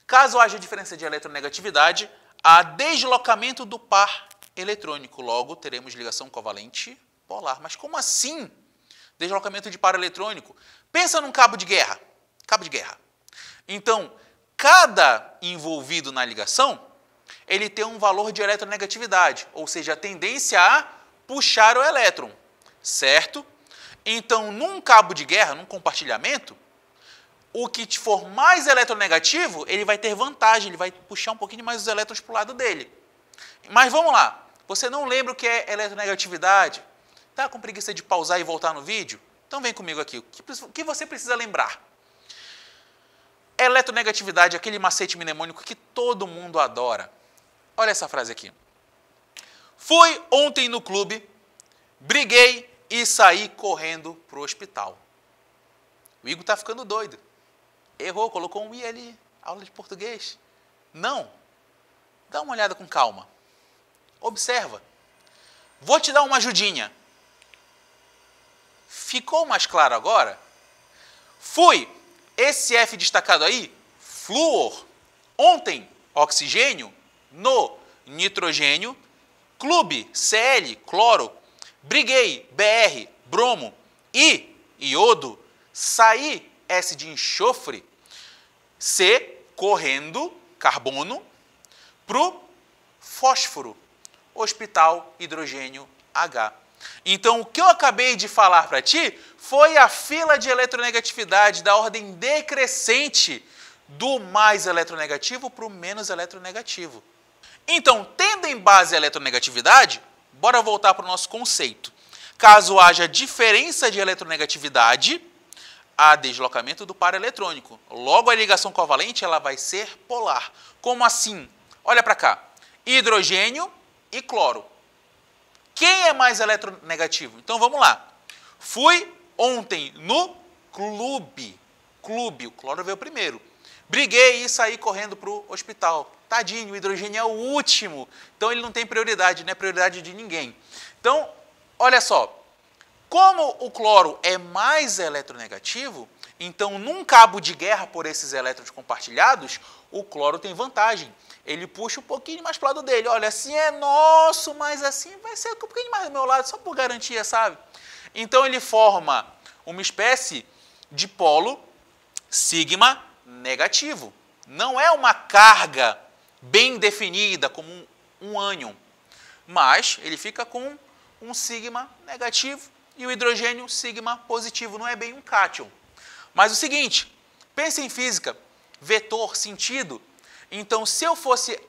I: Caso haja diferença de eletronegatividade, há deslocamento do par eletrônico. Logo, teremos ligação covalente polar. Mas como assim? Deslocamento de par eletrônico? Pensa num cabo de guerra. Cabo de guerra. Então, cada envolvido na ligação, ele tem um valor de eletronegatividade, ou seja, a tendência a puxar o elétron, certo? Então, num cabo de guerra, num compartilhamento, o que for mais eletronegativo, ele vai ter vantagem, ele vai puxar um pouquinho mais os elétrons para o lado dele. Mas vamos lá, você não lembra o que é eletronegatividade? Tá com preguiça de pausar e voltar no vídeo? Então vem comigo aqui, o que você precisa lembrar? Eletronegatividade é aquele macete mnemônico que todo mundo adora. Olha essa frase aqui. Fui ontem no clube, briguei e saí correndo para o hospital. O Igor está ficando doido. Errou, colocou um I ali, aula de português. Não. Dá uma olhada com calma. Observa. Vou te dar uma ajudinha. Ficou mais claro agora? Fui. Esse F destacado aí, flúor. Ontem, oxigênio. No, nitrogênio. Clube, Cl, cloro. Briguei, Br, bromo. I, iodo. Saí, S de enxofre. C, correndo, carbono, para o fósforo, hospital, hidrogênio, H. Então, o que eu acabei de falar para ti foi a fila de eletronegatividade da ordem decrescente do mais eletronegativo para o menos eletronegativo. Então, tendo em base a eletronegatividade, bora voltar para o nosso conceito. Caso haja diferença de eletronegatividade, há deslocamento do par eletrônico. Logo, a ligação covalente ela vai ser polar. Como assim? Olha para cá. Hidrogênio e cloro. Quem é mais eletronegativo? Então, vamos lá. Fui ontem no clube. Clube, o cloro veio primeiro. Briguei e saí correndo para o hospital. Tadinho, o hidrogênio é o último. Então, ele não tem prioridade, não é prioridade de ninguém. Então, olha só. Como o cloro é mais eletronegativo, então, num cabo de guerra por esses elétrons compartilhados, o cloro tem vantagem. Ele puxa um pouquinho mais para o lado dele. Olha, assim é nosso, mas assim vai ser um pouquinho mais do meu lado, só por garantia, sabe? Então, ele forma uma espécie de polo sigma negativo. Não é uma carga bem definida como um ânion, mas ele fica com um sigma negativo e o hidrogênio sigma positivo, não é bem um cátion. Mas o seguinte, pense em física, vetor, sentido. Então, se eu fosse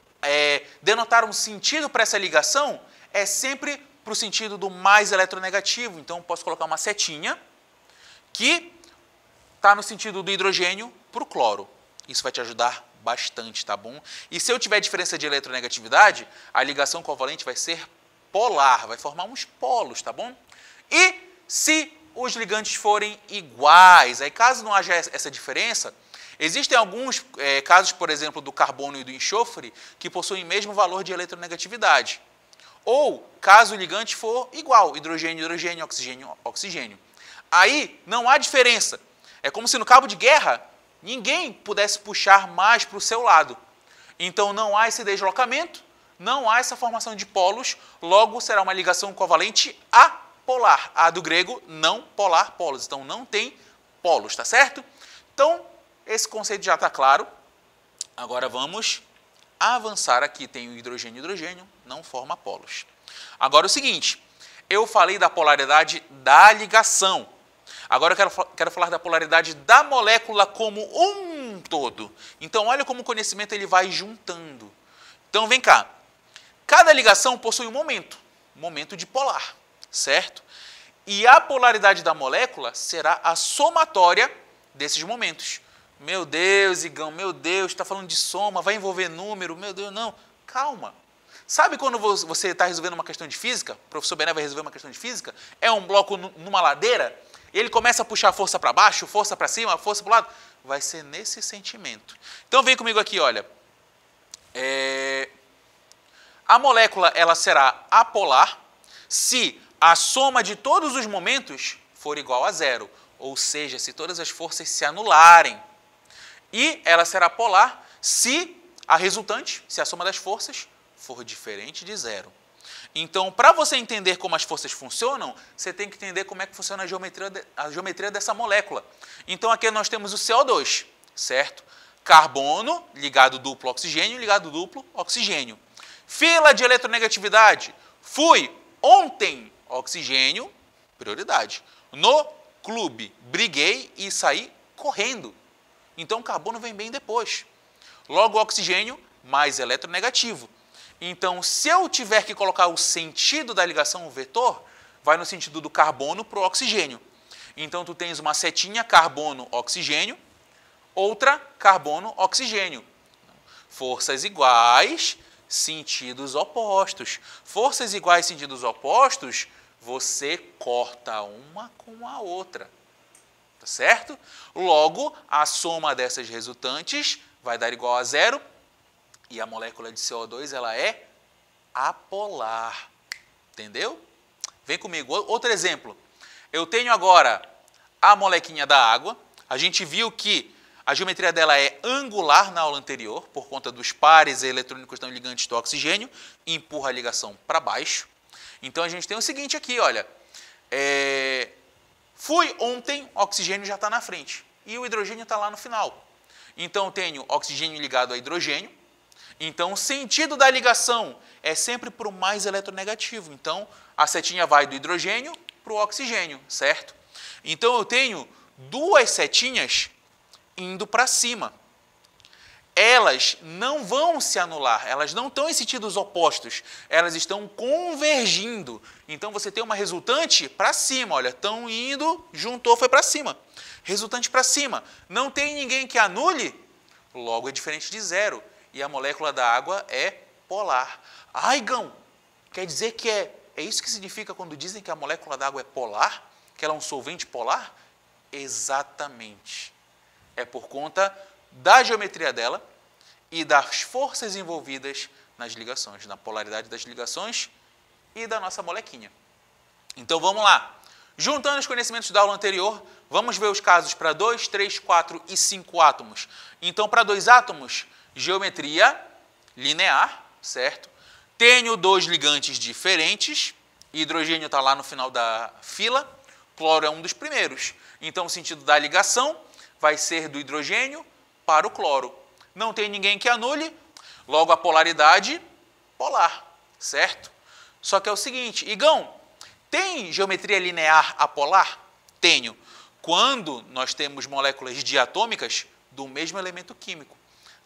I: denotar um sentido para essa ligação, é sempre para o sentido do mais eletronegativo. Então, posso colocar uma setinha que está no sentido do hidrogênio para o cloro. Isso vai te ajudar bastante, tá bom? E se eu tiver diferença de eletronegatividade, a ligação covalente vai ser polar, vai formar uns polos, tá bom? E se os ligantes forem iguais, aí caso não haja essa diferença, existem alguns casos, por exemplo, do carbono e do enxofre, que possuem o mesmo valor de eletronegatividade. Ou, caso o ligante for igual, hidrogênio, hidrogênio, oxigênio, oxigênio. Aí não há diferença. É como se no cabo de guerra ninguém pudesse puxar mais para o seu lado. Então não há esse deslocamento, não há essa formação de polos, logo será uma ligação covalente apolar. A do grego não polar polos, então não tem polos, tá certo? Então, esse conceito já está claro. Agora vamos avançar aqui. Tem o hidrogênio e hidrogênio, não forma polos. Agora o seguinte, eu falei da polaridade da ligação. Agora eu quero falar da polaridade da molécula como um todo. Então olha como o conhecimento ele vai juntando. Então vem cá, cada ligação possui um momento dipolar, certo? E a polaridade da molécula será a somatória desses momentos. Meu Deus, Igão, meu Deus, está falando de soma, vai envolver número, meu Deus, não. Calma. Sabe quando você está resolvendo uma questão de física? O professor Bené vai resolver uma questão de física? É um bloco numa ladeira, e ele começa a puxar a força para baixo, força para cima, força para o lado. Vai ser nesse sentimento. Então vem comigo aqui, olha. A molécula ela será apolar se a soma de todos os momentos for igual a zero, ou seja, se todas as forças se anularem. E ela será polar se a resultante, se a soma das forças for diferente de zero. Então, para você entender como as forças funcionam, você tem que entender como é que funciona a geometria dessa molécula. Então, aqui nós temos o CO2, certo? Carbono ligado duplo oxigênio, ligado duplo oxigênio. Fila de eletronegatividade. Fui ontem oxigênio, prioridade. No clube, briguei e saí correndo. Então, carbono vem bem depois. Logo, oxigênio mais eletronegativo. Então, se eu tiver que colocar o sentido da ligação, o vetor, vai no sentido do carbono para o oxigênio. Então, tu tens uma setinha carbono-oxigênio, outra carbono-oxigênio. Forças iguais, sentidos opostos. Forças iguais, sentidos opostos, você corta uma com a outra. Tá certo? Logo, a soma dessas resultantes vai dar igual a zero. E a molécula de CO2 ela é apolar. Entendeu? Vem comigo. Outro exemplo. Eu tenho agora a molequinha da água. A gente viu que a geometria dela é angular na aula anterior, por conta dos pares eletrônicos não ligantes do oxigênio, e empurra a ligação para baixo. Então a gente tem o seguinte aqui, olha. Fui ontem, oxigênio já está na frente. E o hidrogênio está lá no final. Então eu tenho oxigênio ligado a hidrogênio. Então, o sentido da ligação é sempre para o mais eletronegativo. Então, a setinha vai do hidrogênio para o oxigênio, certo? Então, eu tenho duas setinhas indo para cima. Elas não vão se anular, elas não estão em sentidos opostos, elas estão convergindo. Então, você tem uma resultante para cima, olha, estão indo, juntou, foi para cima. Resultante para cima. Não tem ninguém que anule, logo é diferente de zero. E a molécula da água é polar. Ai, Gão, quer dizer que é isso que significa quando dizem que a molécula da água é polar? Que ela é um solvente polar? Exatamente. É por conta da geometria dela e das forças envolvidas nas ligações, na polaridade das ligações e da nossa molequinha. Então vamos lá. Juntando os conhecimentos da aula anterior, vamos ver os casos para 2, 3, 4 e 5 átomos. Então, para 2 átomos, geometria linear, certo? Tenho 2 ligantes diferentes, hidrogênio está lá no final da fila, cloro é um dos primeiros. Então, o sentido da ligação vai ser do hidrogênio para o cloro. Não tem ninguém que anule, logo a polaridade polar, certo? Só que é o seguinte, Igão, tem geometria linear apolar? Tenho. Quando nós temos moléculas diatômicas do mesmo elemento químico.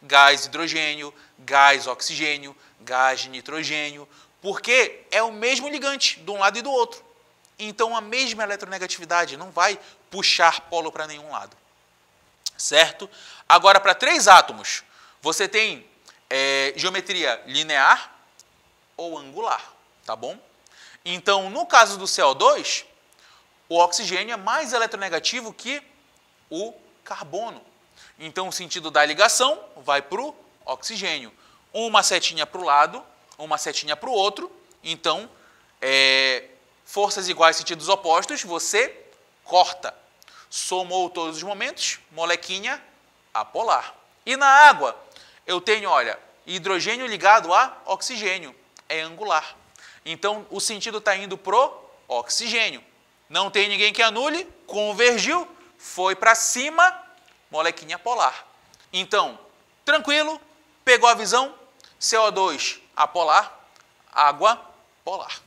I: Gás hidrogênio, gás oxigênio, gás nitrogênio, porque é o mesmo ligante de um lado e do outro. Então, a mesma eletronegatividade não vai puxar polo para nenhum lado. Certo? Agora, para 3 átomos, você tem geometria linear ou angular, tá bom? Então, no caso do CO2, o oxigênio é mais eletronegativo que o carbono. Então, o sentido da ligação vai para o oxigênio. Uma setinha para o lado, uma setinha para o outro. Então, forças iguais, sentidos opostos, você corta. Somou todos os momentos, molequinha apolar. E na água, eu tenho, olha, hidrogênio ligado a oxigênio. É angular. Então, o sentido está indo para o oxigênio. Não tem ninguém que anule, convergiu, foi para cima, molequinha polar. Então, tranquilo, pegou a visão? CO2 apolar, água polar.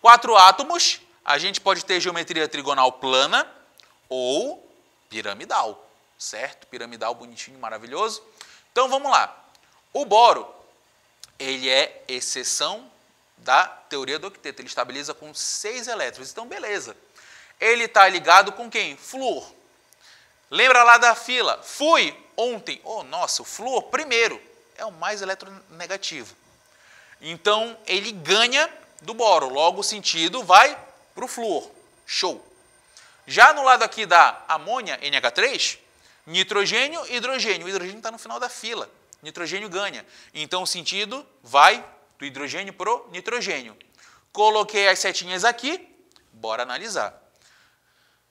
I: 4 átomos, a gente pode ter geometria trigonal plana ou piramidal, certo? Piramidal bonitinho, maravilhoso. Então vamos lá. O boro, ele é exceção da teoria do octeto, ele estabiliza com 6 elétrons, então beleza. Ele está ligado com quem? Flúor. Lembra lá da fila? Fui ontem. Oh, nossa, o flúor primeiro é o mais eletronegativo. Então, ele ganha do boro. Logo, o sentido vai para o flúor. Show. Já no lado aqui da amônia, NH3, nitrogênio e hidrogênio. O hidrogênio está no final da fila. Nitrogênio ganha. Então, o sentido vai do hidrogênio para o nitrogênio. Coloquei as setinhas aqui. Bora analisar.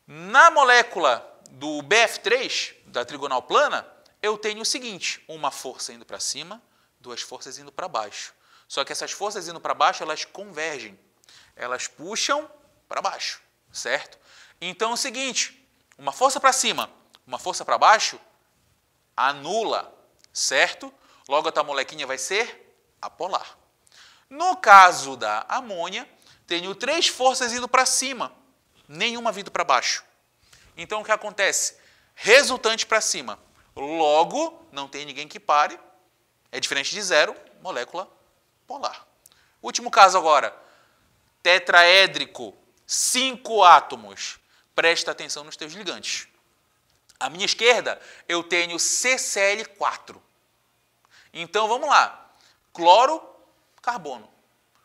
I: Na molécula do BF3, da trigonal plana, eu tenho o seguinte, uma força indo para cima, 2 forças indo para baixo. Só que essas forças indo para baixo, elas convergem. Elas puxam para baixo, certo? Então é o seguinte, uma força para cima, uma força para baixo, anula, certo? Logo a tua molequinha vai ser apolar. No caso da amônia, tenho 3 forças indo para cima, nenhuma vindo para baixo. Então, o que acontece? Resultante para cima. Logo, não tem ninguém que pare. É diferente de zero, molécula polar. Último caso agora. Tetraédrico, 5 átomos. Presta atenção nos teus ligantes. À minha esquerda, eu tenho CCl4. Então, vamos lá. Cloro, carbono.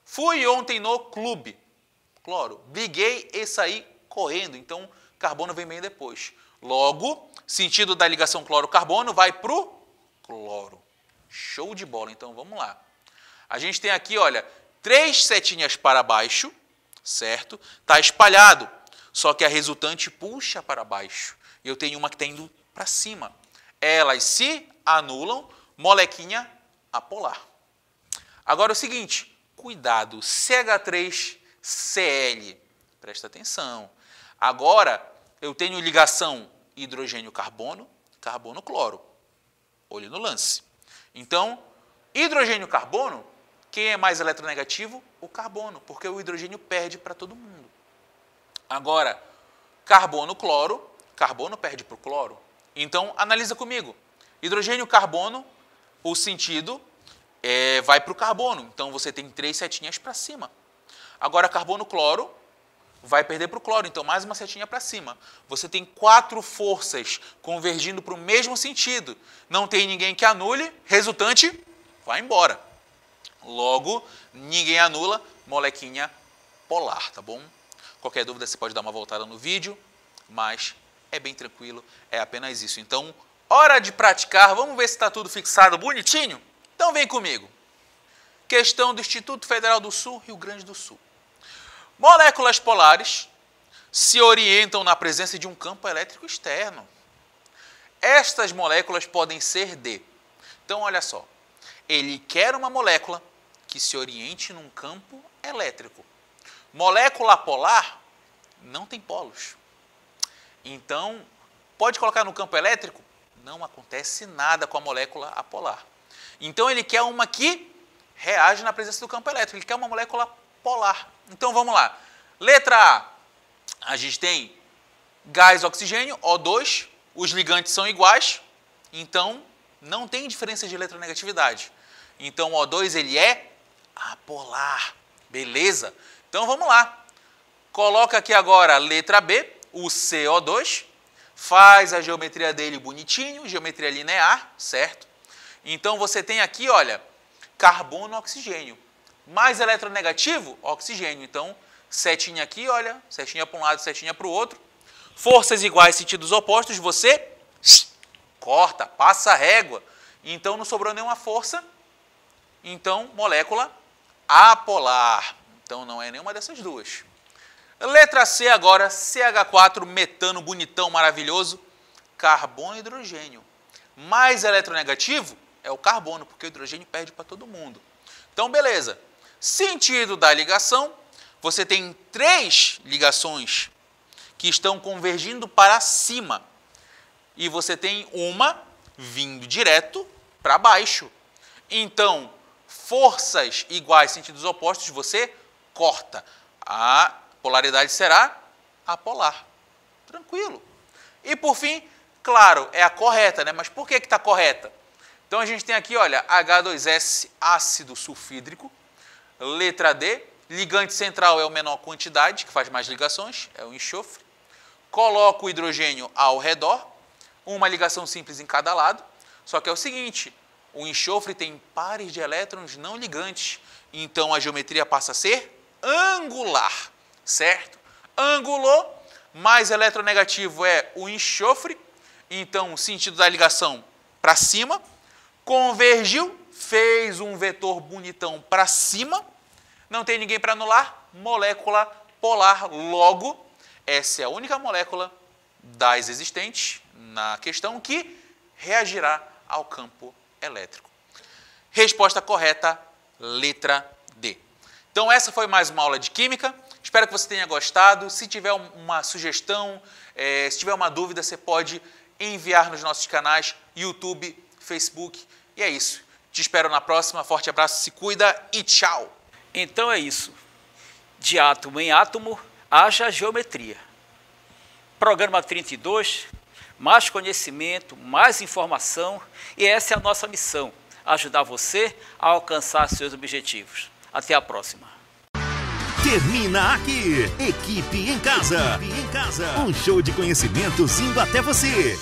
I: Fui ontem no clube. Cloro. Briguei e saí correndo. Então, carbono vem bem depois. Logo, sentido da ligação cloro-carbono vai para o cloro. Show de bola. Então, vamos lá. A gente tem aqui, olha, 3 setinhas para baixo, certo? Está espalhado, só que a resultante puxa para baixo. E eu tenho uma que está indo para cima. Elas se anulam, molequinha apolar. Agora, o seguinte, cuidado, CH3Cl, presta atenção. Agora, eu tenho ligação hidrogênio-carbono, carbono-cloro. Olho no lance. Então, hidrogênio-carbono, quem é mais eletronegativo? O carbono, porque o hidrogênio perde para todo mundo. Agora, carbono-cloro, carbono perde para o cloro. Então, analisa comigo. Hidrogênio-carbono, o sentido vai para o carbono. Então, você tem 3 setinhas para cima. Agora, carbono-cloro vai perder para o cloro. Então, mais uma setinha para cima. Você tem 4 forças convergindo para o mesmo sentido. Não tem ninguém que anule. Resultante, vai embora. Logo, ninguém anula. Molequinha polar, tá bom? Qualquer dúvida, você pode dar uma voltada no vídeo. Mas é bem tranquilo. É apenas isso. Então, hora de praticar. Vamos ver se está tudo fixado bonitinho? Então, vem comigo. Questão do Instituto Federal do Sul, Rio Grande do Sul. Moléculas polares se orientam na presença de um campo elétrico externo. Estas moléculas podem ser de... Então, olha só. Ele quer uma molécula que se oriente num campo elétrico. Molécula polar não tem polos. Então, pode colocar no campo elétrico? Não acontece nada com a molécula apolar. Então, ele quer uma que reage na presença do campo elétrico. Ele quer uma molécula polar. Então, vamos lá. Letra A. A gente tem gás oxigênio, O2. Os ligantes são iguais. Então, não tem diferença de eletronegatividade. Então, o O2 ele é apolar. Beleza? Então, vamos lá. Coloca aqui agora a letra B, o CO2. Faz a geometria dele bonitinho, geometria linear, certo? Então, você tem aqui, olha, carbono, oxigênio. Mais eletronegativo, oxigênio. Então, setinha aqui, olha, setinha para um lado, setinha para o outro. Forças iguais, sentidos opostos, você corta, passa a régua. Então, não sobrou nenhuma força. Então, molécula apolar. Então, não é nenhuma dessas duas. Letra C agora, CH4, metano bonitão, maravilhoso. Carbono e hidrogênio. Mais eletronegativo é o carbono, porque o hidrogênio perde para todo mundo. Então, beleza. Sentido da ligação, você tem 3 ligações que estão convergindo para cima. E você tem uma vindo direto para baixo. Então, forças iguais, sentidos opostos, você corta. A polaridade será apolar. Tranquilo. E por fim, claro, é a correta, né? Mas por que está correta? Então a gente tem aqui, olha, H2S, ácido sulfídrico. Letra D, ligante central é o menor quantidade, que faz mais ligações, é o enxofre. Coloco o hidrogênio ao redor, uma ligação simples em cada lado. Só que é o seguinte, o enxofre tem pares de elétrons não ligantes, então a geometria passa a ser angular, certo? Ângulo mais eletronegativo é o enxofre, então o sentido da ligação para cima, convergiu, fez um vetor bonitão para cima, não tem ninguém para anular, molécula polar, logo, essa é a única molécula das existentes na questão que reagirá ao campo elétrico. Resposta correta, letra D. Então essa foi mais uma aula de Química, espero que você tenha gostado. Se tiver uma sugestão, se tiver uma dúvida, você pode enviar nos nossos canais YouTube, Facebook, e é isso. Te espero na próxima, forte abraço, se cuida e tchau!
B: Então é isso, de átomo em átomo, haja geometria. Programa 32, mais conhecimento, mais informação, e essa é a nossa missão, ajudar você a alcançar seus objetivos. Até a próxima.
A: Termina aqui, Equipe em Casa. Um show de conhecimentos indo até você.